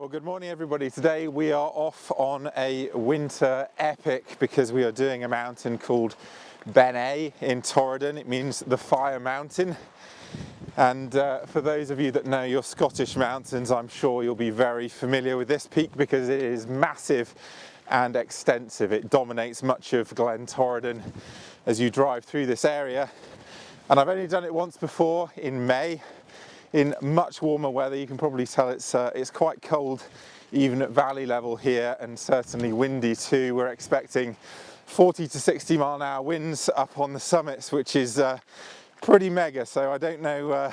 Well, good morning everybody. Today we are off on a winter epic because we are doing a mountain called Beinn Eighe in Torridon. It means the fire mountain. And for those of you that know your Scottish mountains, I'm sure you'll be very familiar with this peak because it is massive and extensive. It dominates much of Glen Torridon as you drive through this area. And I've only done it once before in May. In much warmer weather. You can probably tell it's quite cold even at valley level here, and certainly windy too. We're expecting 40 to 60 mile an hour winds up on the summits, which is pretty mega. So I don't know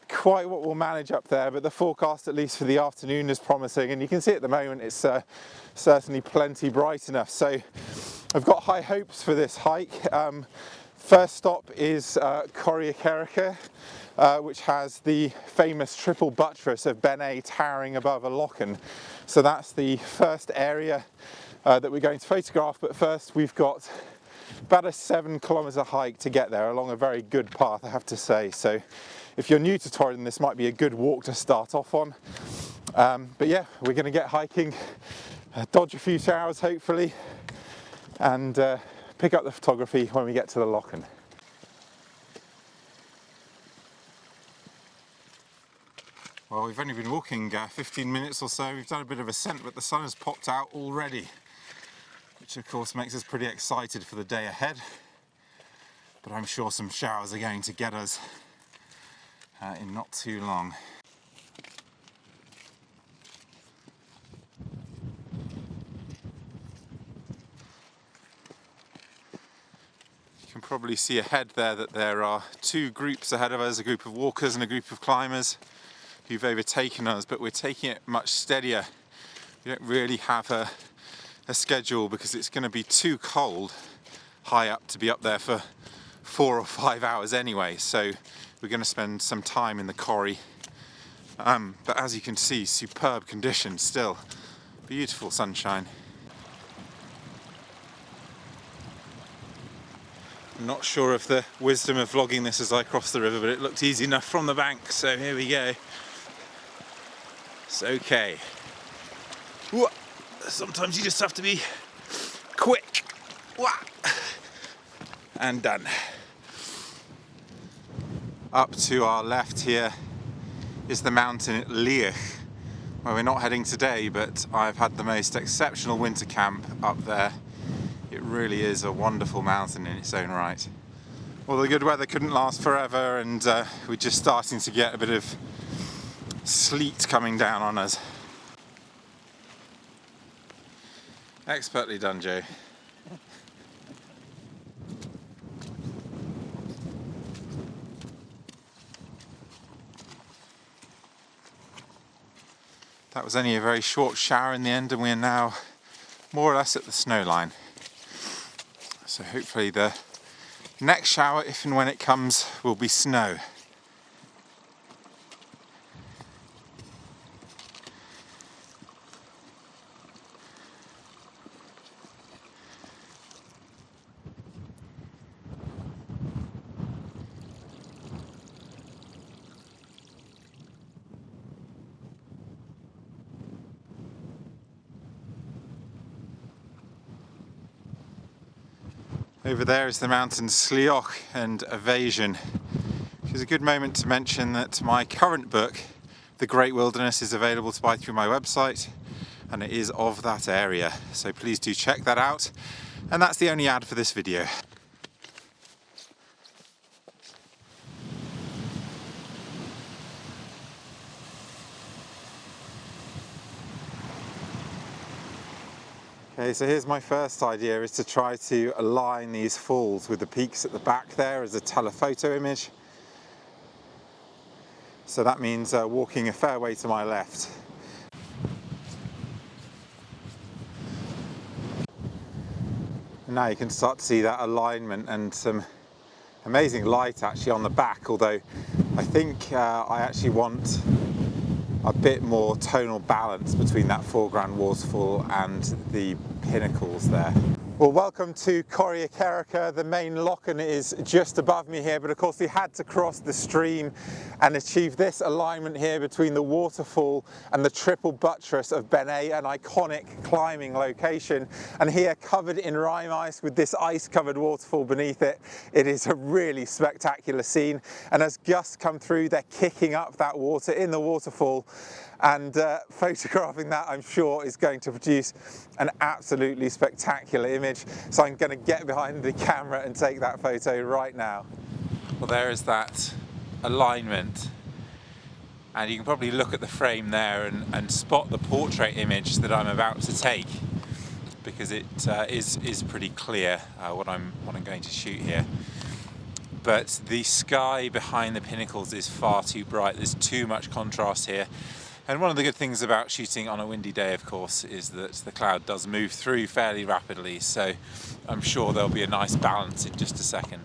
quite what we'll manage up there, but the forecast, at least for the afternoon, is promising, and you can see at the moment it's certainly plenty bright enough. So I've got high hopes for this hike. First stop is coire, which has the famous triple buttress of Beinn Eighe towering above a lochen. So that's the first area that we're going to photograph, but first we've got about a 7-kilometre hike to get there along a very good path, I have to say. So if you're new to Torridon, this might be a good walk to start off on. But yeah, we're going to get hiking, dodge a few showers hopefully, and pick up the photography when we get to the lochen. Well, we've only been walking 15 minutes or so. We've done a bit of ascent, but the sun has popped out already, which of course makes us pretty excited for the day ahead. But I'm sure some showers are going to get us in not too long. You can probably see ahead there that there are two groups ahead of us, a group of walkers and a group of climbers who've overtaken us, but we're taking it much steadier. We don't really have a schedule because it's going to be too cold high up to be up there for 4 or 5 hours anyway, so we're going to spend some time in the coire. But as you can see, superb conditions still, beautiful sunshine. I'm not sure of the wisdom of vlogging this as I cross the river, but it looked easy enough from the bank, so here we go. It's okay. Sometimes you just have to be quick. And done. Up to our left here is the mountain Beinn Eighe, where we're not heading today, but I've had the most exceptional winter camp up there. It really is a wonderful mountain in its own right. Well, the good weather couldn't last forever, and we're just starting to get a bit of sleet coming down on us. Expertly done, Joe. That was only a very short shower in the end, and we're now more or less at the snow line. So hopefully the next shower, if and when it comes, will be snow. Over there is the mountains Slioch and Evasion, which is a good moment to mention that my current book, The Great Wilderness, is available to buy through my website, and it is of that area, so please do check that out. And that's the only ad for this video. Okay, so here's my first idea, is to try to align these falls with the peaks at the back there as a telephoto image. So that means walking a fair way to my left. And now you can start to see that alignment and some amazing light actually on the back, although I think I actually want a bit more tonal balance between that foreground waterfall and the pinnacles there. Well, welcome to Coire. The main lochen is just above me here, but of course we had to cross the stream and achieve this alignment here between the waterfall and the triple buttress of Beinn Eighe, an iconic climbing location. And here, covered in rime ice with this ice-covered waterfall beneath it, it is a really spectacular scene. And as gusts come through, they're kicking up that water in the waterfall. And photographing that, I'm sure, is going to produce an absolutely spectacular image. So I'm going to get behind the camera and take that photo right now. Well, there is that alignment, and you can probably look at the frame there and spot the portrait image that I'm about to take, because it is pretty clear what I'm going to shoot here. But the sky behind the pinnacles is far too bright. There's too much contrast here. And one of the good things about shooting on a windy day, of course, is that the cloud does move through fairly rapidly, so I'm sure there'll be a nice balance in just a second.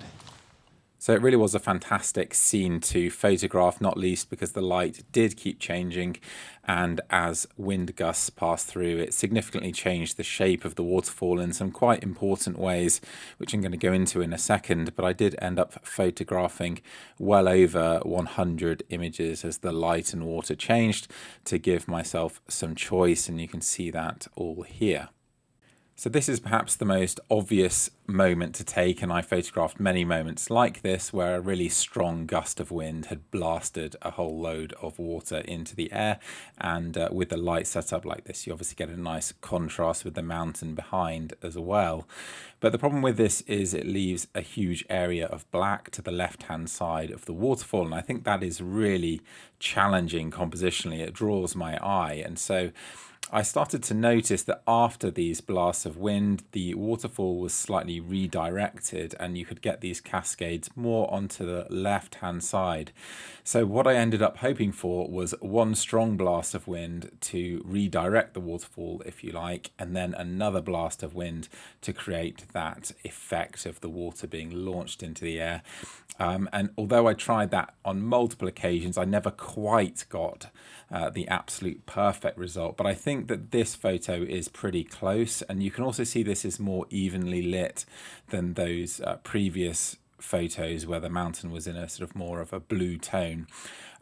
So it really was a fantastic scene to photograph, not least because the light did keep changing, and as wind gusts passed through, it significantly changed the shape of the waterfall in some quite important ways, which I'm going to go into in a second. But I did end up photographing well over 100 images as the light and water changed to give myself some choice, and you can see that all here. So this is perhaps the most obvious moment to take, and I photographed many moments like this where a really strong gust of wind had blasted a whole load of water into the air, and with the light set up like this, you obviously get a nice contrast with the mountain behind as well. But the problem with this is it leaves a huge area of black to the left-hand side of the waterfall, and I think that is really challenging compositionally. It draws my eye, and so I started to notice that after these blasts of wind, the waterfall was slightly redirected and you could get these cascades more onto the left-hand side. So what I ended up hoping for was one strong blast of wind to redirect the waterfall, if you like, and then another blast of wind to create that effect of the water being launched into the air. And although I tried that on multiple occasions, I never quite got the absolute perfect result. But I think that this photo is pretty close, and you can also see this is more evenly lit than those previous photos where the mountain was in a sort of more of a blue tone.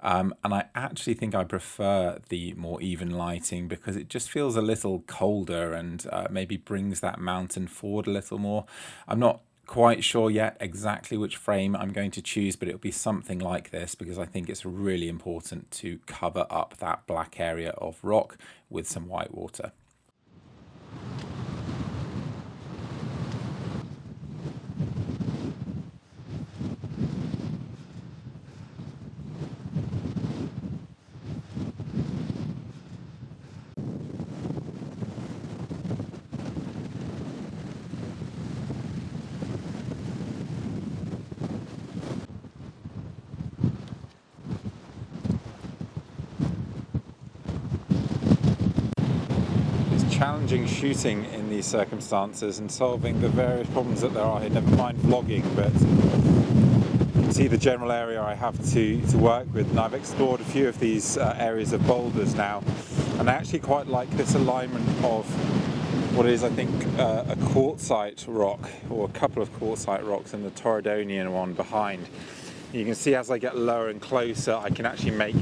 And I actually think I prefer the more even lighting because it just feels a little colder and maybe brings that mountain forward a little more. I'm not quite sure yet exactly which frame I'm going to choose, but it'll be something like this because I think it's really important to cover up that black area of rock with some white water. Challenging shooting in these circumstances and solving the various problems that there are here, never mind vlogging, but you can see the general area I have to work with, and I've explored a few of these areas of boulders now, and I actually quite like this alignment of what is, I think, a quartzite rock, or a couple of quartzite rocks, and the Torridonian one behind. You can see as I get lower and closer I can actually make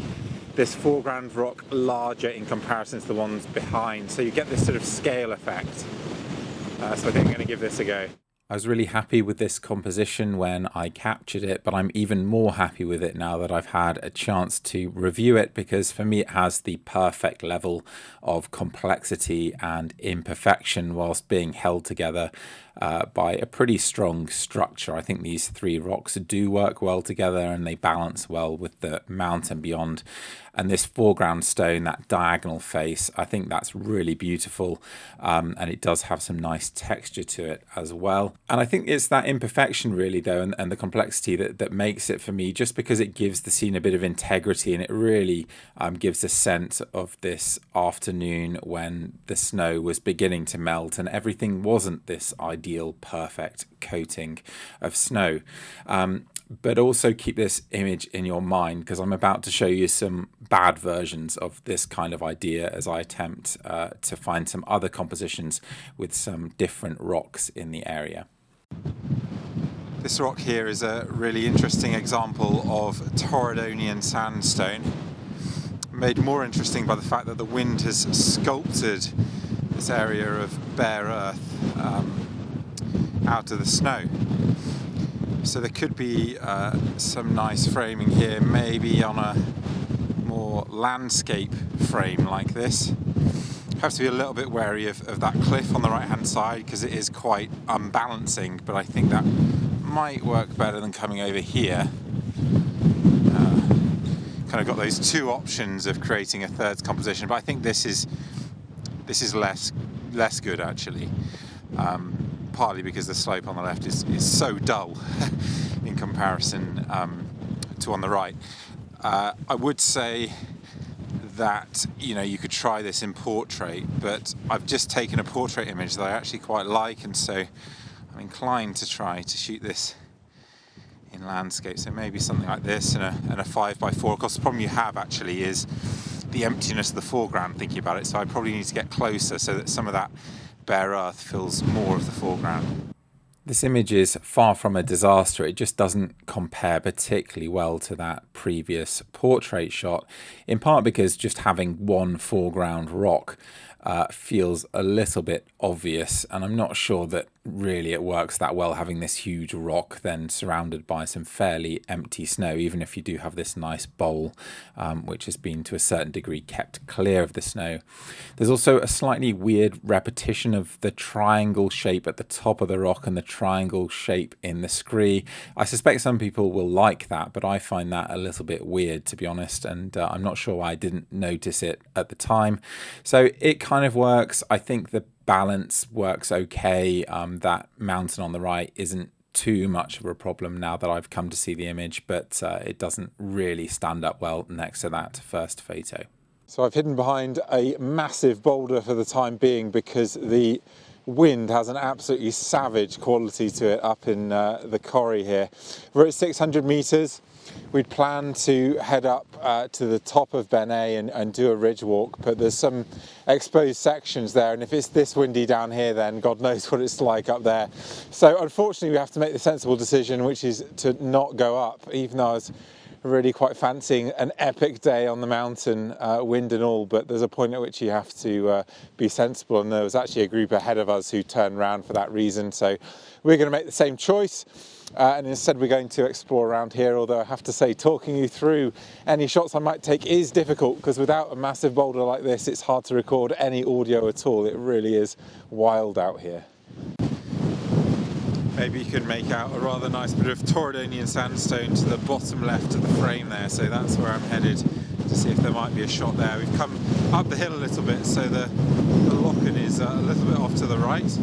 this foreground rock larger in comparison to the ones behind, so you get this sort of scale effect. So I think I'm going to give this a go. I was really happy with this composition when I captured it, but I'm even more happy with it now that I've had a chance to review it, because for me it has the perfect level of complexity and imperfection whilst being held together by a pretty strong structure. I think these three rocks do work well together and they balance well with the mountain beyond. And this foreground stone, that diagonal face, I think that's really beautiful, and it does have some nice texture to it as well. And I think it's that imperfection really though, and the complexity that makes it for me, just because it gives the scene a bit of integrity, and it really gives a sense of this afternoon when the snow was beginning to melt and everything wasn't this ideal perfect coating of snow. but also keep this image in your mind, because I'm about to show you some bad versions of this kind of idea as I attempt to find some other compositions with some different rocks in the area. This rock here is a really interesting example of Torridonian sandstone, made more interesting by the fact that the wind has sculpted this area of bare earth out of the snow. So there could be some nice framing here, maybe on a more landscape frame like this. Have to be a little bit wary of that cliff on the right hand side, because it is quite unbalancing, but I think that might work better than coming over here. Kind of got those two options of creating a third composition, but I think this is less good actually. Partly because the slope on the left is so dull in comparison to on the right. I would say that you could try this in portrait, but I've just taken a portrait image that I actually quite like, and so I'm inclined to try to shoot this in landscape. So maybe something like this and a 5x4. Of course, the problem you have actually is the emptiness of the foreground, thinking about it, so I probably need to get closer so that some of that bare earth fills more of the foreground. This image is far from a disaster. It just doesn't compare particularly well to that previous portrait shot, in part because just having one foreground rock feels a little bit obvious, and I'm not sure that really it works that well having this huge rock then surrounded by some fairly empty snow, even if you do have this nice bowl which has been to a certain degree kept clear of the snow. There's also a slightly weird repetition of the triangle shape at the top of the rock and the triangle shape in the scree. I suspect some people will like that, but I find that a little bit weird, to be honest, and I'm not sure why I didn't notice it at the time. So it kind of works. I think the balance works okay. That mountain on the right isn't too much of a problem now that I've come to see the image, but it doesn't really stand up well next to that first photo. So I've hidden behind a massive boulder for the time being because the wind has an absolutely savage quality to it up in the coire here. We're at 600 meters. We'd planned to head up to the top of Beinn Eighe and do a ridge walk, but there's some exposed sections there, and if it's this windy down here, then God knows what it's like up there. So unfortunately we have to make the sensible decision, which is to not go up, even though I was really quite fancying an epic day on the mountain, wind and all, but there's a point at which you have to be sensible, and there was actually a group ahead of us who turned around for that reason, so we're going to make the same choice. And instead we're going to explore around here, although I have to say talking you through any shots I might take is difficult, because without a massive boulder like this it's hard to record any audio at all. It really is wild out here. Maybe you could make out a rather nice bit of Torridonian sandstone to the bottom left of the frame there, so that's where I'm headed to see if there might be a shot there. We've come up the hill a little bit, so the locken is a little bit off to the right,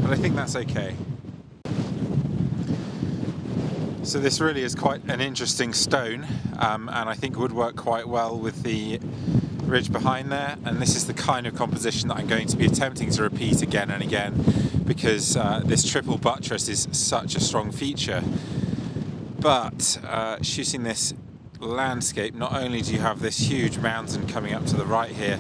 but I think that's okay. So this really is quite an interesting stone, and I think would work quite well with the ridge behind there, and this is the kind of composition that I'm going to be attempting to repeat again and again, because this triple buttress is such a strong feature. But shooting this landscape, not only do you have this huge mountain coming up to the right here,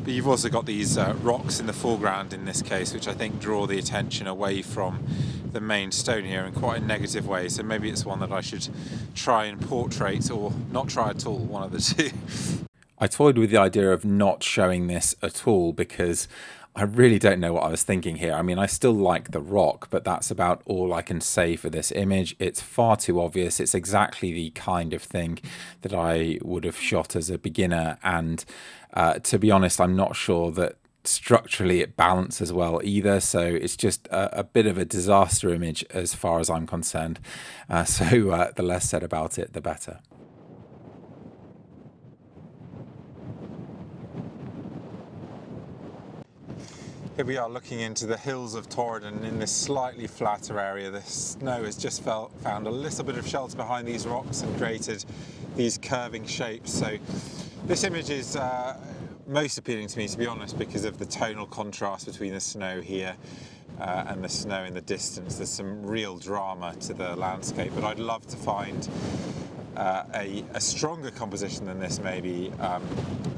but you've also got these rocks in the foreground in this case, which I think draw the attention away from the main stone here in quite a negative way. So maybe it's one that I should try and portrait, or not try at all, one of the two. I toyed with the idea of not showing this at all because I really don't know what I was thinking here. I mean, I still like the rock, but that's about all I can say for this image. It's far too obvious. It's exactly the kind of thing that I would have shot as a beginner, and to be honest, I'm not sure that structurally it balances well either, so it's just a bit of a disaster image as far as I'm concerned. So the less said about it, the better. Here we are looking into the hills of Torridon in this slightly flatter area. The snow has just found a little bit of shelter behind these rocks and created these curving shapes. So this image is most appealing to me, to be honest, because of the tonal contrast between the snow here and the snow in the distance, there's some real drama to the landscape. But I'd love to find a stronger composition than this, maybe,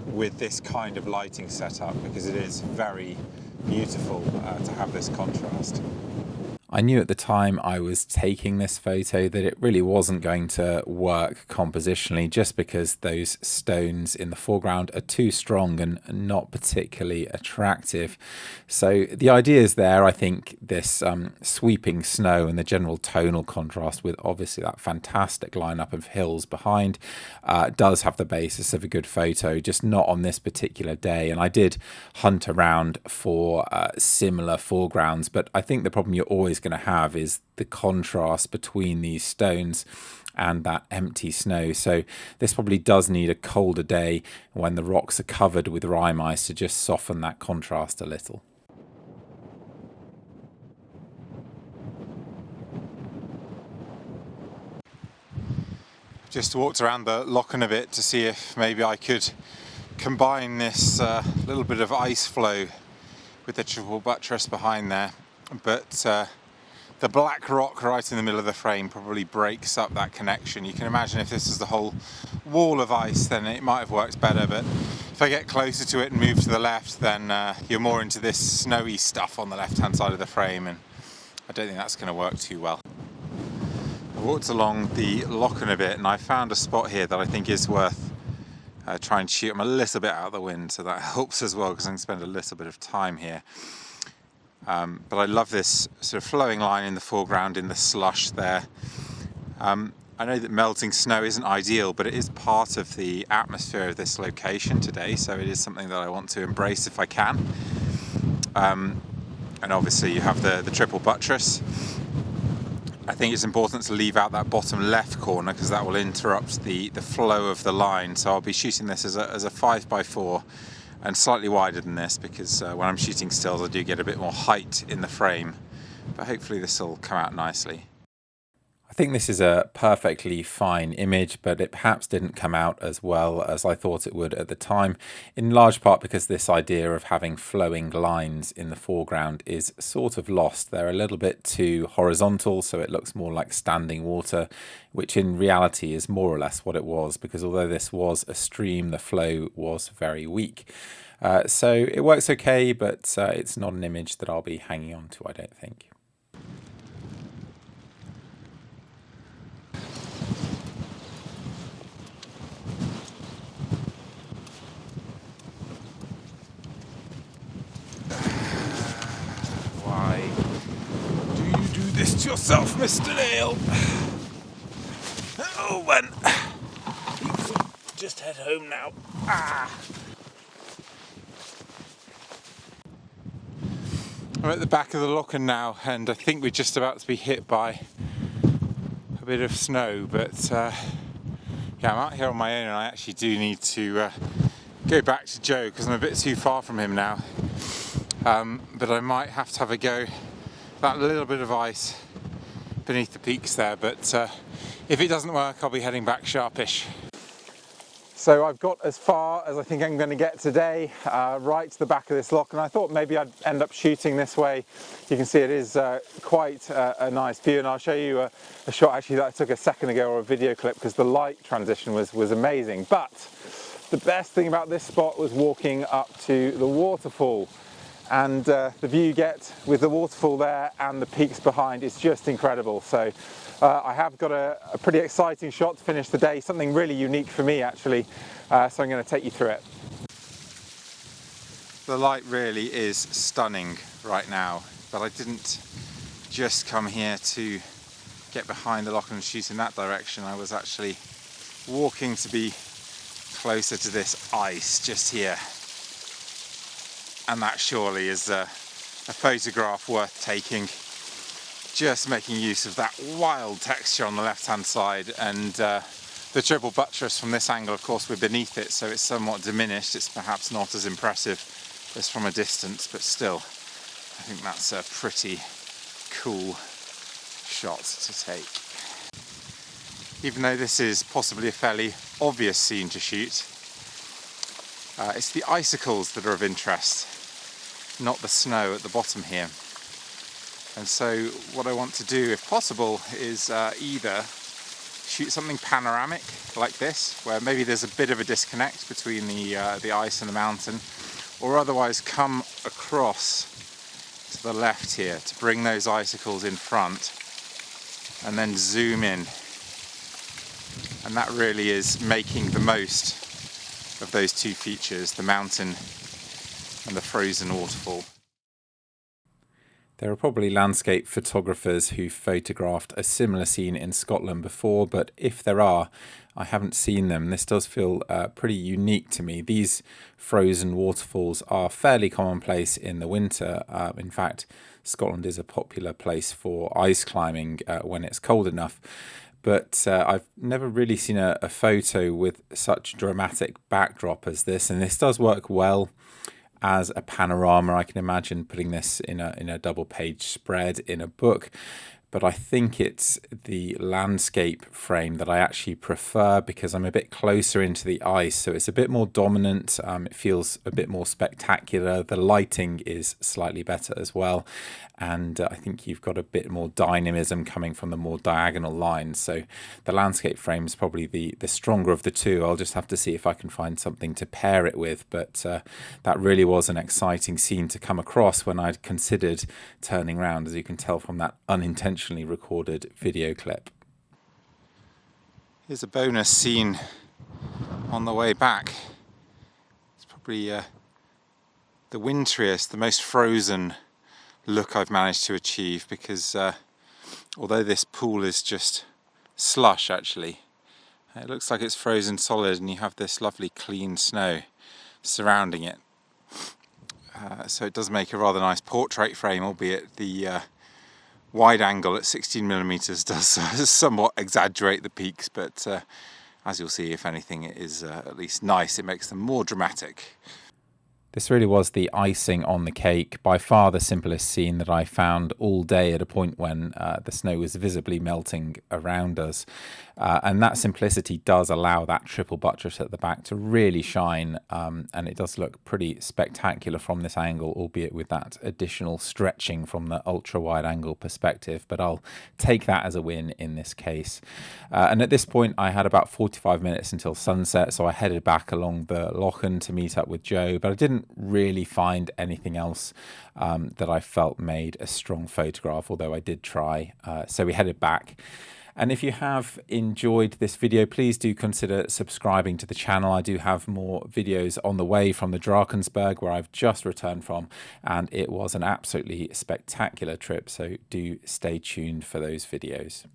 with this kind of lighting setup, because it is very beautiful to have this contrast. I knew at the time I was taking this photo that it really wasn't going to work compositionally, just because those stones in the foreground are too strong and not particularly attractive. So the idea is there. I think this sweeping snow and the general tonal contrast with obviously that fantastic lineup of hills behind does have the basis of a good photo, just not on this particular day. And I did hunt around for similar foregrounds, but I think the problem you're always going to have is the contrast between these stones and that empty snow. So this probably does need a colder day when the rocks are covered with rime ice to just soften that contrast a little. Just walked around the lochen a bit to see if maybe I could combine this little bit of ice flow with the triple buttress behind there, but the black rock right in the middle of the frame probably breaks up that connection. You can imagine if this is the whole wall of ice, then it might have worked better, but if I get closer to it and move to the left, then you're more into this snowy stuff on the left hand side of the frame, and I don't think that's going to work too well. I walked along the lochen a bit and I found a spot here that I think is worth trying to shoot. I'm a little bit out of the wind, so that helps as well, because I can spend a little bit of time here. But I love this sort of flowing line in the foreground in the slush there. I know that melting snow isn't ideal, but it is part of the atmosphere of this location today, so it is something that I want to embrace if I can. And obviously you have the triple buttress. I think it's important to leave out that bottom left corner, because that will interrupt the flow of the line. So I'll be shooting this as a 5x4 and slightly wider than this, because when I'm shooting stills I do get a bit more height in the frame, but hopefully this will come out nicely. I think this is a perfectly fine image, but it perhaps didn't come out as well as I thought it would at the time, in large part because this idea of having flowing lines in the foreground is sort of lost. They're a little bit too horizontal, so it looks more like standing water, which in reality is more or less what it was, because although this was a stream, the flow was very weak. So it works okay, but it's not an image that I'll be hanging on to, I don't think. Why do you do this to yourself, Mr. Nail? Oh, when just head home now. I'm at the back of the lochen now, and I think we're just about to be hit by a bit of snow, but yeah, I'm out here on my own, and I actually do need to go back to Joe, because I'm a bit too far from him now. But I might have to have a go at that little bit of ice beneath the peaks there, but if it doesn't work, I'll be heading back sharpish. So I've got as far as I think I'm going to get today, right to the back of this loch, and I thought maybe I'd end up shooting this way. You can see it is quite a nice view, and I'll show you a shot actually that I took a second ago, or a video clip, because the light transition was amazing. But the best thing about this spot was walking up to the waterfall, and the view you get with the waterfall there and the peaks behind is just incredible. So I have got a pretty exciting shot to finish the day, something really unique for me actually, so I'm going to take you through it. The light really is stunning right now, but I didn't just come here to get behind the loch and shoot in that direction. I was actually walking to be closer to this ice just here. And that surely is a photograph worth taking. Just making use of that wild texture on the left hand side, and the triple buttress from this angle, of course we're beneath it, so it's somewhat diminished. It's perhaps not as impressive as from a distance, but still I think that's a pretty cool shot to take. Even though this is possibly a fairly obvious scene to shoot, it's the icicles that are of interest, not the snow at the bottom here. And so what I want to do, if possible, is either shoot something panoramic like this, where maybe there's a bit of a disconnect between the ice and the mountain, or otherwise come across to the left here to bring those icicles in front and then zoom in. And that really is making the most of those two features, the mountain and the frozen waterfall. There are probably landscape photographers who photographed a similar scene in Scotland before, but if there are, I haven't seen them. This does feel pretty unique to me. These frozen waterfalls are fairly commonplace in the winter. In fact, Scotland is a popular place for ice climbing when it's cold enough. But I've never really seen a photo with such dramatic backdrop as this, and this does work well as a panorama. I can imagine putting this in a double page spread in a book, but I think it's the landscape frame that I actually prefer because I'm a bit closer into the ice, so it's a bit more dominant. It feels a bit more spectacular. The lighting is slightly better as well, and I think you've got a bit more dynamism coming from the more diagonal lines. So the landscape frame is probably the stronger of the two. I'll just have to see if I can find something to pair it with, but that really was an exciting scene to come across when I'd considered turning around, as you can tell from that unintentionally recorded video clip. Here's a bonus scene on the way back. It's probably the winteriest, the most frozen look I've managed to achieve, because although this pool is just slush, actually, it looks like it's frozen solid and you have this lovely clean snow surrounding it. So it does make a rather nice portrait frame, albeit the wide angle at 16mm does somewhat exaggerate the peaks, but as you'll see, if anything, it is at least nice. It makes them more dramatic. This really was the icing on the cake, by far the simplest scene that I found all day at a point when the snow was visibly melting around us. And that simplicity does allow that triple buttress at the back to really shine, and it does look pretty spectacular from this angle, albeit with that additional stretching from the ultra-wide angle perspective, but I'll take that as a win in this case. And at this point I had about 45 minutes until sunset, so I headed back along the Lochen to meet up with Joe, but I didn't really find anything else that I felt made a strong photograph, although I did try. So we headed back. And if you have enjoyed this video, please do consider subscribing to the channel. I do have more videos on the way from the Drakensberg, where I've just returned from, and it was an absolutely spectacular trip, so do stay tuned for those videos.